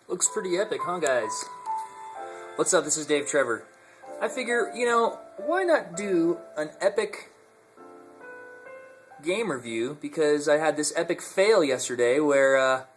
Looks pretty epic, huh, guys? What's up? This is Dave Trevor. I figure, why not do an epic game review? Because I had this epic fail yesterday where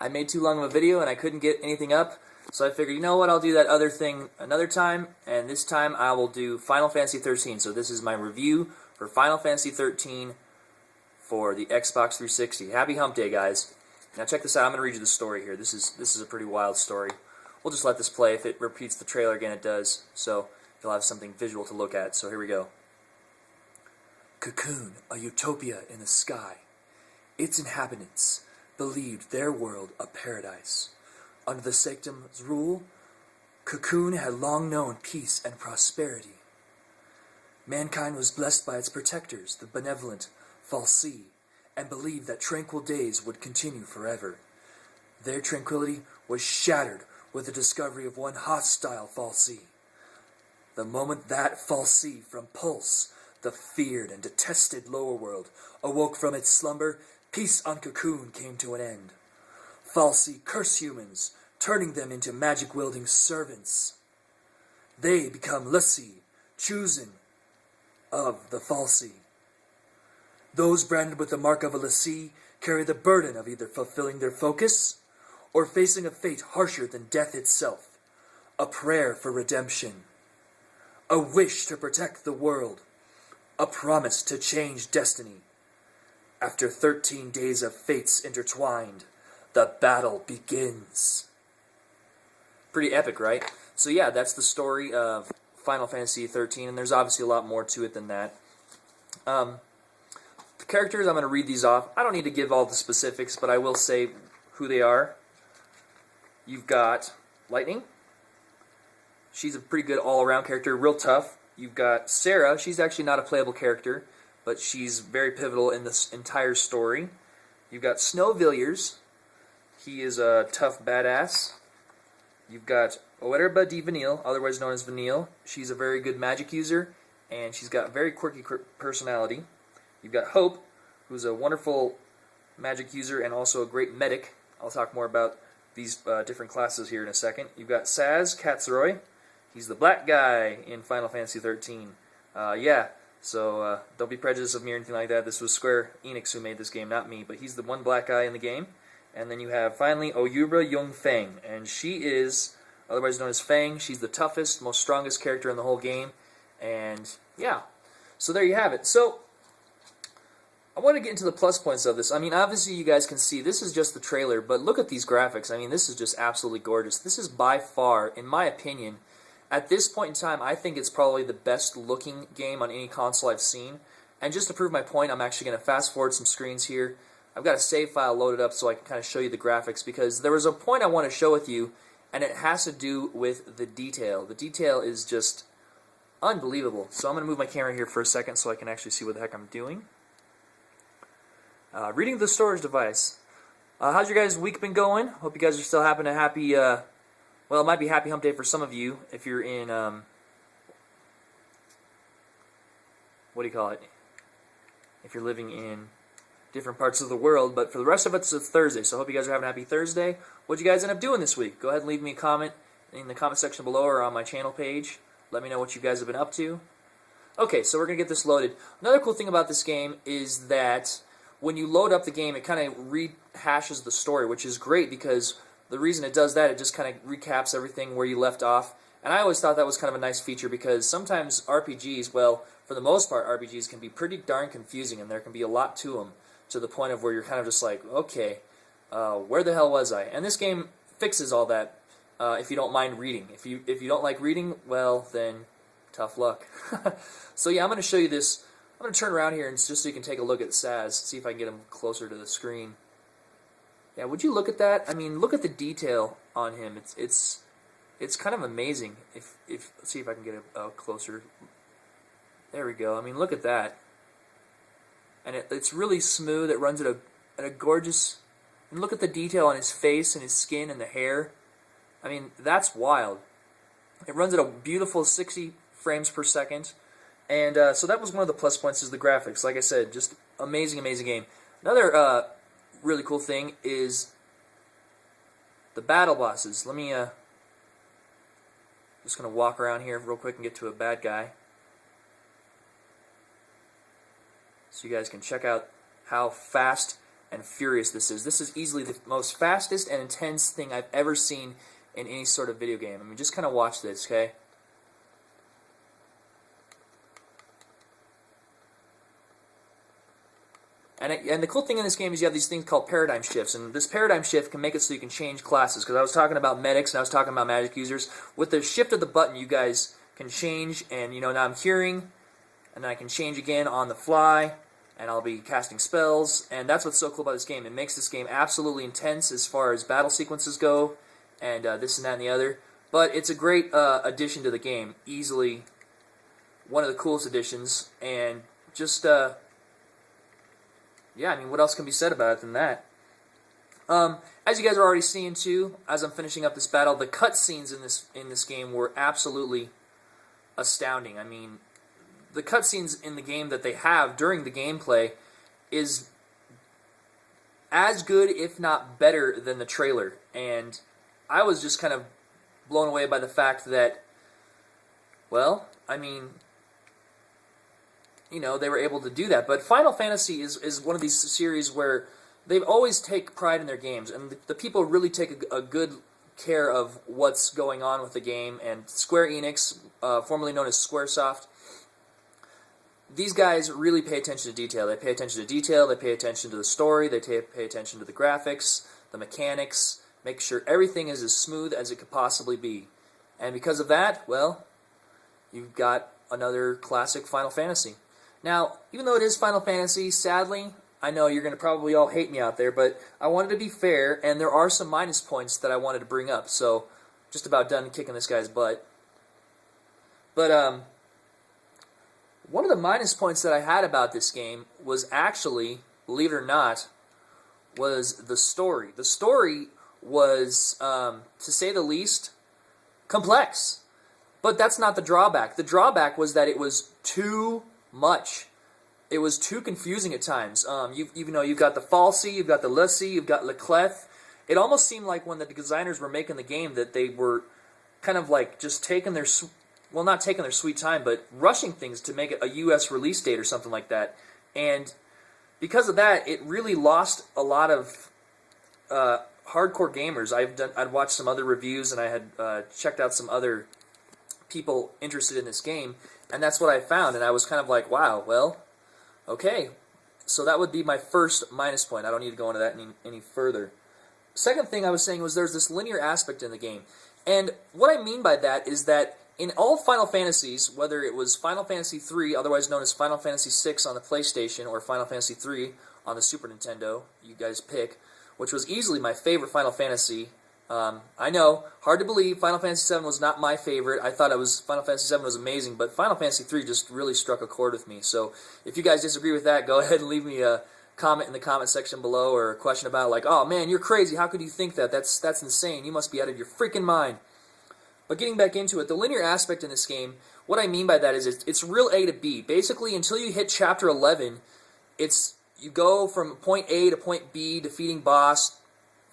I made too long of a video and I couldn't get anything up. So I figured, you know what, I'll do that other thing another time, and this time I will do Final Fantasy XIII. So this is my review for Final Fantasy XIII for the Xbox 360. Happy Hump Day, guys. Now check this out. I'm going to read you the story here. This is a pretty wild story. We'll just let this play. If it repeats the trailer again, it does. So you'll have something visual to look at. So here we go. Cocoon, a utopia in the sky. Its inhabitants believed their world a paradise. Under the Sanctum's rule, Cocoon had long known peace and prosperity. Mankind was blessed by its protectors, the benevolent fal'cie, and believed that tranquil days would continue forever. Their tranquility was shattered with the discovery of one hostile fal'cie. The moment that fal'cie from Pulse, the feared and detested lower world, awoke from its slumber, peace on Cocoon came to an end. fal'cie curse humans, turning them into magic-wielding servants. They become fal'cie, chosen of the fal'cie. Those branded with the mark of a fal'cie carry the burden of either fulfilling their focus or facing a fate harsher than death itself, a prayer for redemption, a wish to protect the world, a promise to change destiny. After 13 days of fates intertwined, the battle begins. Pretty epic, right? So yeah, that's the story of Final Fantasy XIII, and there's obviously a lot more to it than that. The characters, I'm going to read these off. I don't need to give all the specifics, but I will say who they are. You've got Lightning. She's a pretty good all-around character, real tough. You've got Sarah. She's actually not a playable character, but she's very pivotal in this entire story. You've got Snowvilliers. He is a tough badass. You've got Oerba di Vanille, otherwise known as Vanille. She's a very good magic user, and she's got a very quirky personality. You've got Hope, who's a wonderful magic user and also a great medic. I'll talk more about these different classes here in a second. You've got Saz Katsuroy. He's the black guy in Final Fantasy XIII. So don't be prejudiced of me or anything like that. This was Square Enix who made this game, not me. But he's the one black guy in the game. And then you have, finally, Oyubra Young-Fang. And she is, otherwise known as Fang. She's the toughest, most strongest character in the whole game. And, yeah. So there you have it. So, I want to get into the plus points of this. I mean, obviously you guys can see, this is just the trailer. But look at these graphics. I mean, this is just absolutely gorgeous. This is by far, in my opinion, at this point in time, I think it's probably the best looking game on any console I've seen. And just to prove my point, I'm actually going to fast forward some screens here. I've got a save file loaded up so I can kind of show you the graphics, because there was a point I want to show with you, and it has to do with the detail. The detail is just unbelievable. So I'm going to move my camera here for a second so I can actually see what the heck I'm doing. Reading the storage device. How's your guys' week been going? Hope you guys are still having a happy... well, it might be Happy Hump Day for some of you if you're in, what do you call it? If you're living in different parts of the world, but for the rest of us, it's Thursday, so I hope you guys are having a happy Thursday. What'd you guys end up doing this week? Go ahead and leave me a comment in the comment section below or on my channel page. Let me know what you guys have been up to. Okay, so we're going to get this loaded. Another cool thing about this game is that when you load up the game, it kind of rehashes the story, which is great because the reason it does that, it just kind of recaps everything where you left off. And I always thought that was kind of a nice feature because sometimes RPGs, well, for the most part, RPGs can be pretty darn confusing and there can be a lot to them to the point of where you're kind of just like, okay, where the hell was I? And this game fixes all that if you don't mind reading. If you don't like reading, well, then tough luck. So yeah, I'm going to show you this. I'm going to turn around here and just so you can take a look at Saz, see if I can get him closer to the screen. Yeah, would you look at that? I mean, look at the detail on him. It's kind of amazing. If let's see if I can get a closer. There we go. I mean, look at that. And it's really smooth. It runs at a gorgeous. And look at the detail on his face and his skin and the hair. I mean, that's wild. It runs at a beautiful 60 frames per second. And so that was one of the plus points is the graphics. Like I said, just amazing, amazing game. Another really cool thing is the battle bosses. Let me just gonna walk around here real quick and get to a bad guy, so you guys can check out how fast and furious this is. This is easily the most fastest and intense thing I've ever seen in any sort of video game. I mean, just kind of watch this, okay? And the cool thing in this game is you have these things called paradigm shifts, and this paradigm shift can make it so you can change classes, because I was talking about medics and I was talking about magic users. With the shift of the button, you guys can change, and you know, now I'm curing, and then I can change again on the fly, and I'll be casting spells, and that's what's so cool about this game. It makes this game absolutely intense as far as battle sequences go, and this and that and the other, but it's a great addition to the game. Easily one of the coolest additions, and just... yeah, I mean, what else can be said about it than that? As you guys are already seeing too, as I'm finishing up this battle, the cutscenes in this game were absolutely astounding. I mean, the cutscenes in the game that they have during the gameplay is as good, if not better, than the trailer. And I was just kind of blown away by the fact that, well, I mean, you know, they were able to do that. But Final Fantasy is one of these series where they always take pride in their games, and the people really take a good care of what's going on with the game. And Square Enix, formerly known as Squaresoft, these guys really pay attention to detail. They pay attention to detail, they pay attention to the story, they pay attention to the graphics, the mechanics, make sure everything is as smooth as it could possibly be. And because of that, well, you've got another classic Final Fantasy. Now, even though it is Final Fantasy, sadly, I know you're going to probably all hate me out there, but I wanted to be fair, and there are some minus points that I wanted to bring up, so just about done kicking this guy's butt. But, one of the minus points that I had about this game was actually, believe it or not, was the story. The story was, to say the least, complex. But that's not the drawback. The drawback was that it was too much. It was too confusing at times. You've got the fal'cie, you've got the fal'cie, you've got leclef. It almost seemed like when the designers were making the game that they were kind of like just taking their, well, not taking their sweet time, but rushing things to make it a U.S. release date or something like that. And because of that, it really lost a lot of hardcore gamers. I'd watched some other reviews, and I had checked out some other people interested in this game, and that's what I found, and I was kind of like, wow, well, okay. So that would be my first minus point. I don't need to go into that any further. Second thing I was saying was there's this linear aspect in the game, and what I mean by that is that in all Final Fantasies, whether it was Final Fantasy III, otherwise known as Final Fantasy VI on the PlayStation, or Final Fantasy III on the Super Nintendo, you guys pick, which was easily my favorite Final Fantasy. I know, hard to believe, Final Fantasy VII was not my favorite. I thought Final Fantasy VII was amazing, but Final Fantasy III just really struck a chord with me. So if you guys disagree with that, go ahead and leave me a comment in the comment section below, or a question about like, oh man, you're crazy, how could you think that? That's insane, you must be out of your freaking mind. But getting back into it, the linear aspect in this game, what I mean by that is it's real A to B. Basically, until you hit Chapter 11, you go from point A to point B, defeating boss,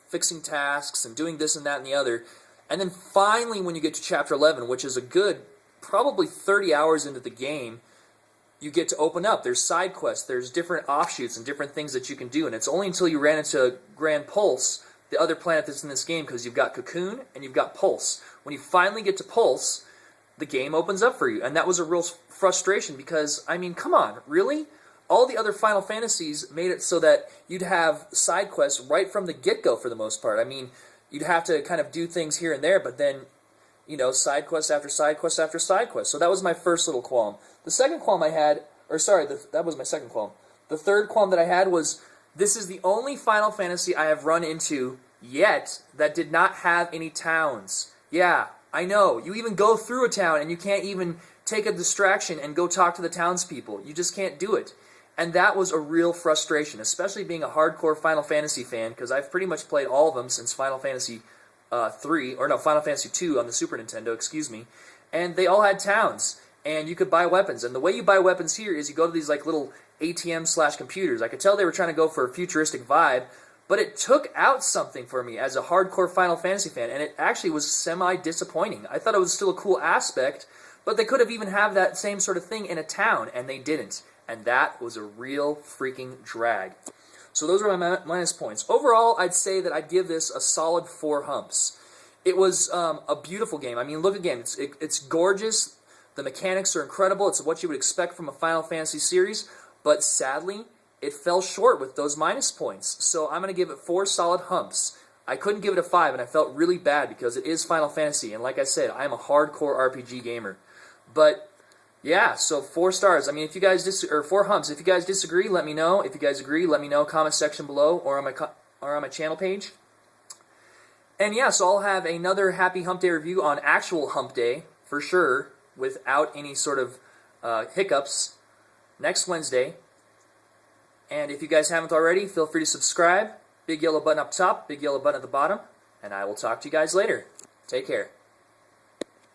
fixing tasks, and doing this and that and the other. And then finally, when you get to Chapter 11, which is a good, probably 30 hours into the game, you get to open up. There's side quests, there's different offshoots and different things that you can do. And it's only until you ran into Grand Pulse, the other planet that's in this game, because you've got Cocoon and you've got Pulse. When you finally get to Pulse, the game opens up for you. And that was a real frustration because, I mean, come on, really? All the other Final Fantasies made it so that you'd have side quests right from the get-go for the most part. I mean, you'd have to kind of do things here and there, but then, you know, side quest after side quest after side quest. So that was my first little qualm. The second qualm I had, that was my second qualm. The third qualm that I had was, this is the only Final Fantasy I have run into yet that did not have any towns. Yeah, I know. You even go through a town and you can't even take a distraction and go talk to the townspeople. You just can't do it. And that was a real frustration, especially being a hardcore Final Fantasy fan, because I've pretty much played all of them since Final Fantasy Final Fantasy II on the Super Nintendo, excuse me, and they all had towns, and you could buy weapons. And the way you buy weapons here is you go to these like little ATM/computers. I could tell they were trying to go for a futuristic vibe, but it took out something for me as a hardcore Final Fantasy fan, and it actually was semi-disappointing. I thought it was still a cool aspect, but they could have even had that same sort of thing in a town, and they didn't. And that was a real freaking drag. So those are my minus points. Overall, I'd say that I'd give this a solid 4 humps. It was a beautiful game. I mean, look again, it's gorgeous. The mechanics are incredible. It's what you would expect from a Final Fantasy series, but sadly, it fell short with those minus points. So I'm going to give it 4 solid humps. I couldn't give it a 5, and I felt really bad because it is Final Fantasy, and like I said, I'm a hardcore RPG gamer. But yeah, so 4 stars. I mean, if you guys or 4 humps. If you guys disagree, let me know. If you guys agree, let me know. Comment section below or on my channel page. And yeah, so I'll have another Happy Hump Day review on actual Hump Day for sure, without any sort of hiccups, next Wednesday. And if you guys haven't already, feel free to subscribe. Big yellow button up top, big yellow button at the bottom, and I will talk to you guys later. Take care.